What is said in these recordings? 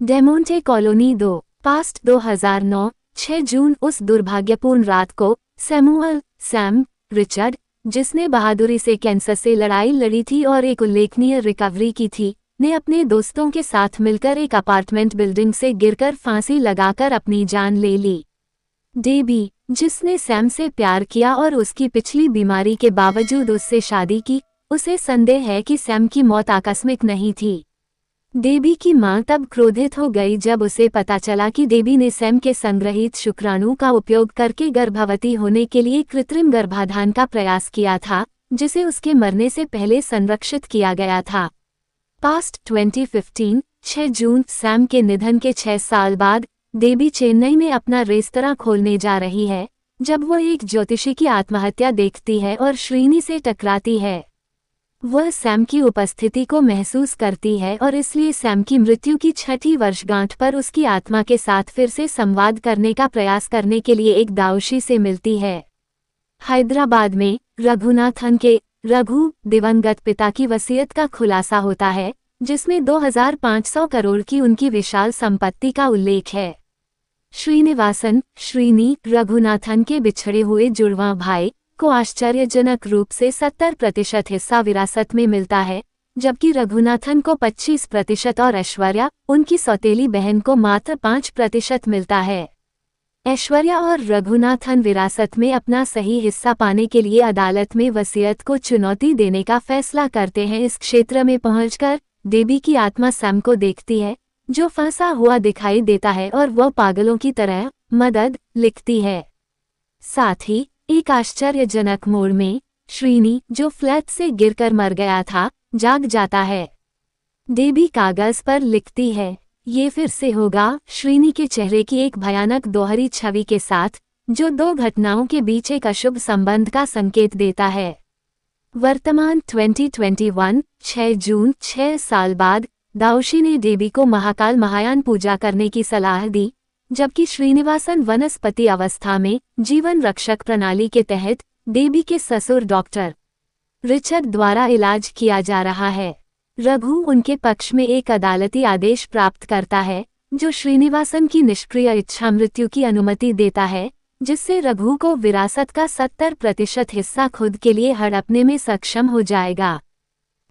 डेमोंटे colony 2 past 2009 6 जून। उस दुर्भाग्यपूर्ण रात को सैम रिचर्ड, जिसने बहादुरी से कैंसर से लड़ाई लड़ी थी और एक उल्लेखनीय रिकवरी की थी, ने अपने दोस्तों के साथ मिलकर एक अपार्टमेंट बिल्डिंग से गिरकर फांसी लगाकर अपनी जान ले ली। डेबी, जिसने सैम से प्यार किया और उसकी पिछली बीमारी के बावजूद उससे शादी की, उसे संदेह है कि सैम की मौत आकस्मिक नहीं थी। डेबी की मां तब क्रोधित हो गई जब उसे पता चला कि डेबी ने सैम के संग्रहित शुक्राणु का उपयोग करके गर्भवती होने के लिए कृत्रिम गर्भाधान का प्रयास किया था, जिसे उसके मरने से पहले संरक्षित किया गया था। पास्ट 2015 6 जून। सैम के निधन के 6 साल बाद डेबी चेन्नई में अपना रेस्तरां खोलने जा रही है, जब वह एक ज्योतिषी की आत्महत्या देखती है और श्रीनी से टकराती है। वह सैम की उपस्थिति को महसूस करती है और इसलिए सैम की मृत्यु की 6ठी वर्षगांठ पर उसकी आत्मा के साथ फिर से संवाद करने का प्रयास करने के लिए एक दाऊशी से मिलती है। हैदराबाद में रघुनाथन के दिवंगत पिता की वसीयत का खुलासा होता है, जिसमें 2500 करोड़ की उनकी विशाल संपत्ति का उल्लेख है। श्रीनी रघुनाथन के बिछड़े हुए जुड़वां भाई को आश्चर्यजनक रूप से 70% हिस्सा विरासत में मिलता है, जबकि रघुनाथन को 25% और ऐश्वर्या, उनकी सौतेली बहन को मात्र 5% मिलता है। ऐश्वर्या और रघुनाथन विरासत में अपना सही हिस्सा पाने के लिए अदालत में वसीयत को चुनौती देने का फैसला करते हैं। इस क्षेत्र में पहुंचकर डेबी की आत्मा सैम को देखती है, जो फंसा हुआ दिखाई देता है, और वह पागलों की तरह मदद लिखती है। साथ ही एक आश्चर्यजनक मोड़ में श्रीनी, जो फ्लैट से गिरकर मर गया था, जाग जाता है। डेबी कागज पर लिखती है, ये फिर से होगा, श्रीनी के चेहरे की एक भयानक दोहरी छवि के साथ, जो 2 घटनाओं के बीच एक अशुभ संबंध का संकेत देता है। वर्तमान 2021 6 जून। 6 साल बाद दाऊशी ने डेबी को महाकाल महायान पूजा करने की सलाह दी, जबकि श्रीनिवासन वनस्पति अवस्था में जीवन रक्षक प्रणाली के तहत डेबी के ससुर डॉक्टर रिचर्ड द्वारा इलाज किया जा रहा है। रघु उनके पक्ष में एक अदालती आदेश प्राप्त करता है, जो श्रीनिवासन की निष्क्रिय इच्छा मृत्यु की अनुमति देता है, जिससे रघु को विरासत का 70% हिस्सा खुद के लिए हड़पने में सक्षम हो जाएगा।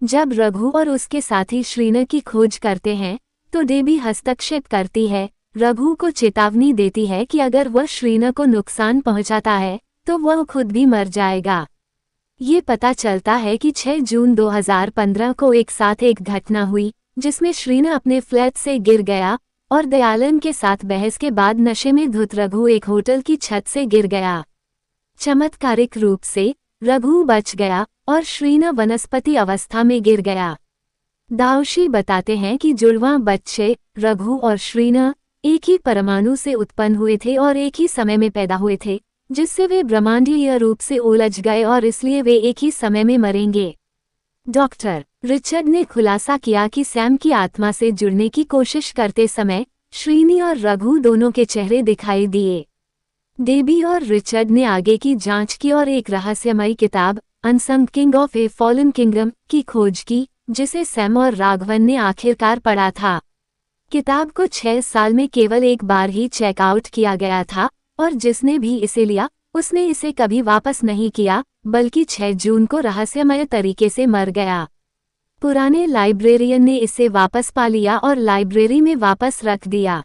जब रघु और उसके साथी श्रीन की खोज करते हैं, तो डेबी हस्तक्षेप करती है, रघु को चेतावनी देती है कि अगर वह श्रीन को नुकसान पहुंचाता है, तो वह खुद भी मर जाएगा। ये पता चलता है कि 6 जून 2015 को एक साथ एक घटना हुई, जिसमें श्रीन अपने फ्लैट से गिर गया और दयालन के साथ बहस के बाद नशे में धुत रघु एक होटल की छत से गिर गया। चमत्कारिक रूप से रघु बच गया और श्रीन वनस्पति अवस्था में गिर गया। दाऊशी बताते हैं कि जुड़वां बच्चे रघु और श्रीन एक ही परमाणु से उत्पन्न हुए थे और एक ही समय में पैदा हुए थे, जिससे वे ब्रह्मांडीय रूप से उलझ गए और इसलिए वे एक ही समय में मरेंगे। डॉक्टर रिचर्ड ने खुलासा किया कि सैम की आत्मा से जुड़ने की कोशिश करते समय श्रीनी और रघु दोनों के चेहरे दिखाई दिए। डेबी और रिचर्ड ने आगे की जांच की और एक रहस्यमयी किताब unsung king of A fallen kingdom की खोज की, जिसे सैम और राघवन ने आखिरकार पढ़ा था। किताब को 6 साल में केवल एक बार ही चेकआउट किया गया था, और जिसने भी इसे लिया उसने इसे कभी वापस नहीं किया, बल्कि 6 जून को रहस्यमय तरीके से मर गया। पुराने लाइब्रेरियन ने इसे वापस पा लिया और लाइब्रेरी में वापस रख दिया।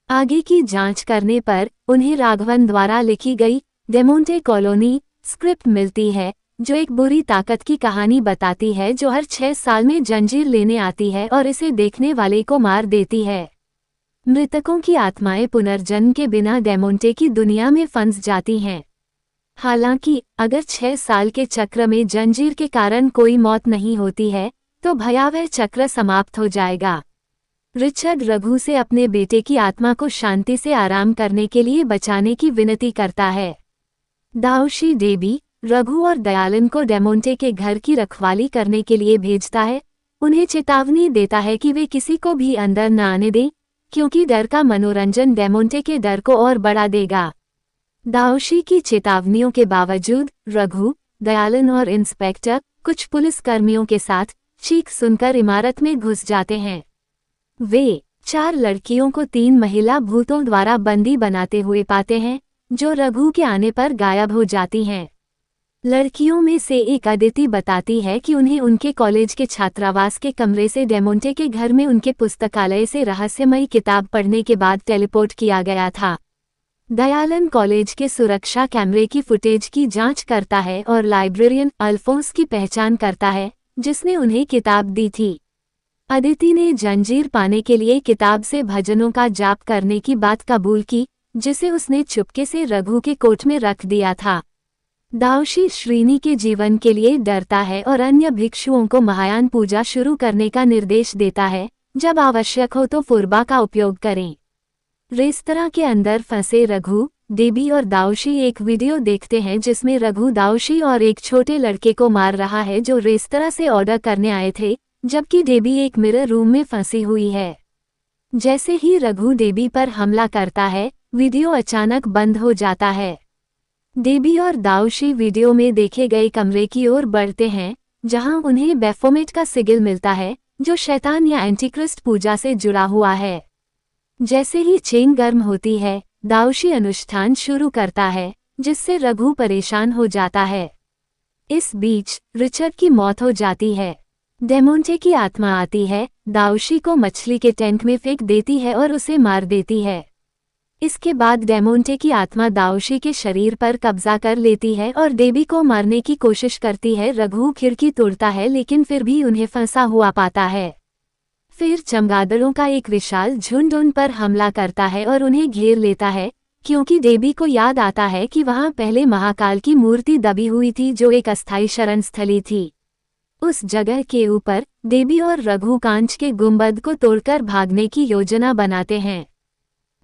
आगे की जांच करने पर उन्हें राघवन द्वारा लिखी गई डेमोंटे कॉलोनी स्क्रिप्ट मिलती है, जो एक बुरी ताकत की कहानी बताती है, जो हर 6 साल में जंजीर लेने आती है और इसे देखने वाले को मार देती है। मृतकों की आत्माएं पुनर्जन्म के बिना डेमोंटे की दुनिया में फंस जाती हैं। हालांकि अगर 6 साल के चक्र में जंजीर के कारण कोई मौत नहीं होती है, तो भयावह चक्र समाप्त हो जाएगा। रिचर्ड रघु से अपने बेटे की आत्मा को शांति से आराम करने के लिए बचाने की विनती करता है। दाऊशी डेबी, रघु और दयालन को डेमोंटे के घर की रखवाली करने के लिए भेजता है, उन्हें चेतावनी देता है कि वे किसी को भी अंदर न आने दें, क्योंकि डर का मनोरंजन डेमोंटे के डर को और बढ़ा देगा। दाऊशी की चेतावनियों के बावजूद रघु, दयालन और इंस्पेक्टर कुछ पुलिसकर्मियों के साथ चीख सुनकर इमारत में घुस जाते हैं। वे 4 लड़कियों को 3 महिला भूतों द्वारा बंदी बनाते हुए पाते हैं, जो रघु के आने पर गायब हो जाती हैं। लड़कियों में से एक अदिति बताती है कि उन्हें उनके कॉलेज के छात्रावास के कमरे से डेमोंटे के घर में उनके पुस्तकालय से रहस्यमयी किताब पढ़ने के बाद टेलीपोर्ट किया गया था। दयालन कॉलेज के सुरक्षा कैमरे की फुटेज की जांच करता है और लाइब्रेरियन अल्फोंस की पहचान करता है, जिसने उन्हें किताब दी थी। अदिति ने जंजीर पाने के लिए किताब से भजनों का जाप करने की बात कबूल की, जिसे उसने चुपके से रघु के कोट में रख दिया था। दाऊशी श्रीनी के जीवन के लिए डरता है और अन्य भिक्षुओं को महायान पूजा शुरू करने का निर्देश देता है, जब आवश्यक हो तो फुरबा का उपयोग करें। रेस्तरां के अंदर फंसे रघु, डेबी और दाऊशी एक वीडियो देखते हैं जिसमें रघु दाऊशी और एक छोटे लड़के को मार रहा है जो रेस्तरां से ऑर्डर करने आए थे, जबकि डेबी एक मिरर रूम में फंसी हुई है। जैसे ही रघु डेबी पर हमला करता है, वीडियो अचानक बंद हो जाता है। डेबी और दाऊशी वीडियो में देखे गए कमरे की ओर बढ़ते हैं, जहां उन्हें बैफोमेट का सिगिल मिलता है, जो शैतान या एंटीक्रिस्ट पूजा से जुड़ा हुआ है। जैसे ही चेन गर्म होती है, दाऊशी अनुष्ठान शुरू करता है, जिससे रघु परेशान हो जाता है। इस बीच रिचर्ड की मौत हो जाती है। डेमोंटे की आत्मा आती है, दाऊशी को मछली के टैंक में फेंक देती है और उसे मार देती है। इसके बाद डेमोंटे की आत्मा दाऊशी के शरीर पर कब्जा कर लेती है और डेबी को मारने की कोशिश करती है। रघु खिड़की तोड़ता है लेकिन फिर भी उन्हें फंसा हुआ पाता है। फिर चमगादड़ों का एक विशाल झुंड उन पर हमला करता है और उन्हें घेर लेता है, क्योंकि डेबी को याद आता है कि वहां पहले महाकाल की मूर्ति दबी हुई थी जो एक अस्थायी शरण स्थली थी। उस जगह के ऊपर डेबी और रघु कांच के गुंबद को तोड़कर भागने की योजना बनाते हैं।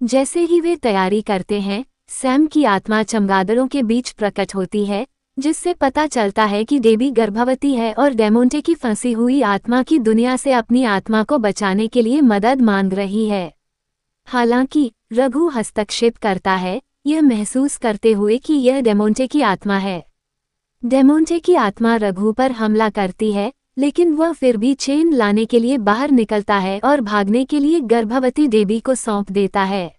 जैसे ही वे तैयारी करते हैं, सैम की आत्मा चमगादड़ों के बीच प्रकट होती है, जिससे पता चलता है कि डेबी गर्भवती है और डेमोंटे की फंसी हुई आत्मा की दुनिया से अपनी आत्मा को बचाने के लिए मदद मांग रही है। हालांकि रघु हस्तक्षेप करता है, यह महसूस करते हुए कि यह डेमोंटे की आत्मा है। डेमोंटे की आत्मा रघु पर हमला करती है, लेकिन वह फिर भी चेन लाने के लिए बाहर निकलता है और भागने के लिए गर्भवती डेबी को सौंप देता है।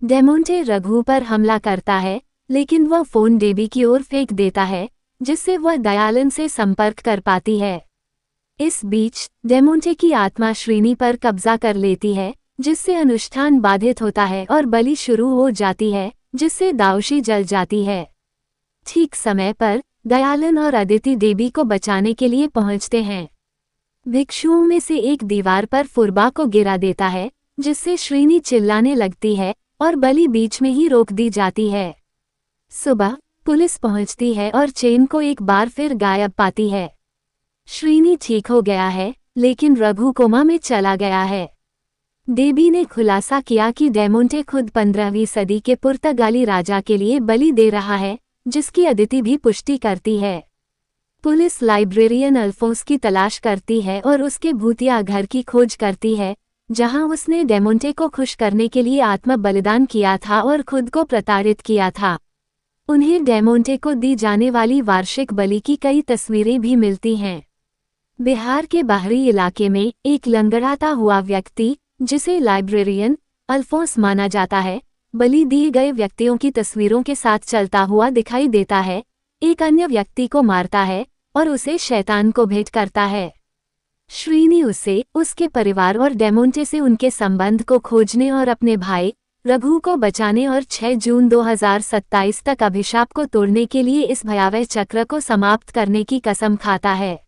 डेमोंटे रघु पर हमला करता है, लेकिन वह फोन डेबी की ओर फेंक देता है, जिससे वह दयालन से संपर्क कर पाती है। इस बीच डेमोंटे की आत्मा श्रीनी पर कब्जा कर लेती है, जिससे अनुष्ठान बाधित होता है और बलि शुरू हो जाती है, जिससे दाऊशी जल जाती है। ठीक समय पर दयालन और अदिति डेबी को बचाने के लिए पहुंचते हैं। भिक्षुओं में से एक दीवार पर फुरबा को गिरा देता है, जिससे श्रीनी चिल्लाने लगती है और बलि बीच में ही रोक दी जाती है। सुबह पुलिस पहुंचती है और चेन को एक बार फिर गायब पाती है। श्रीनी ठीक हो गया है, लेकिन रघु कोमा में चला गया है। डेबी ने खुलासा किया कि डेमोंटे खुद 15वीं सदी के पुर्तगाली राजा के लिए बलि दे रहा है, जिसकी अदिति भी पुष्टि करती है। पुलिस लाइब्रेरियन अल्फोंस की तलाश करती है और उसके भूतिया घर की खोज करती है, जहां उसने डेमोंटे को खुश करने के लिए आत्म बलिदान किया था और खुद को प्रताड़ित किया था। उन्हें डेमोंटे को दी जाने वाली वार्षिक बलि की कई तस्वीरें भी मिलती हैं। बिहार के बाहरी इलाके में एक लंगड़ाता हुआ व्यक्ति, जिसे लाइब्रेरियन अल्फोंस माना जाता है, बलि दिए गए व्यक्तियों की तस्वीरों के साथ चलता हुआ दिखाई देता है, एक अन्य व्यक्ति को मारता है और उसे शैतान को भेंट करता है। श्रीनी उसे, उसके परिवार और डेमोंटे से उनके संबंध को खोजने और अपने भाई रघु को बचाने और 6 जून 2027 तक अभिशाप को तोड़ने के लिए इस भयावह चक्र को समाप्त करने की कसम खाता है।